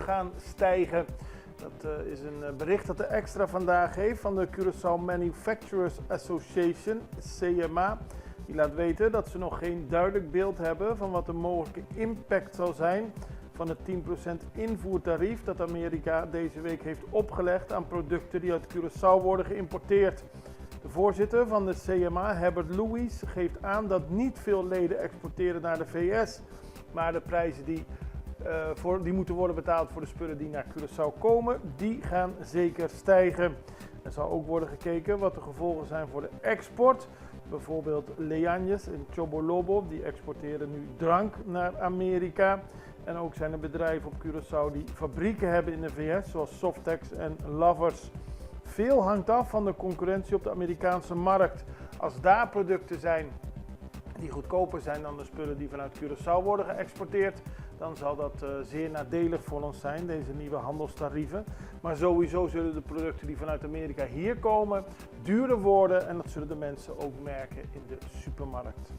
gaan stijgen. Dat is een bericht dat de Extra vandaag heeft van de Curaçao Manufacturers Association, CMA. Die laat weten dat ze nog geen duidelijk beeld hebben van wat de mogelijke impact zal zijn van het 10% invoertarief dat Amerika deze week heeft opgelegd aan producten die uit Curaçao worden geïmporteerd. De voorzitter van de CMA, Herbert Louis, geeft aan dat niet veel leden exporteren naar de VS, maar de prijzen die moeten worden betaald voor de spullen die naar Curaçao komen, die gaan zeker stijgen. Er zal ook worden gekeken wat de gevolgen zijn voor de export. Bijvoorbeeld Leanjes en Chobolobo, die exporteren nu drank naar Amerika. En ook zijn er bedrijven op Curaçao die fabrieken hebben in de VS, zoals Softex en Lovers. Veel hangt af van de concurrentie op de Amerikaanse markt. Als daar producten zijn die goedkoper zijn dan de spullen die vanuit Curaçao worden geëxporteerd, dan zal dat zeer nadelig voor ons zijn, deze nieuwe handelstarieven. Maar sowieso zullen de producten die vanuit Amerika hier komen duurder worden en dat zullen de mensen ook merken in de supermarkt.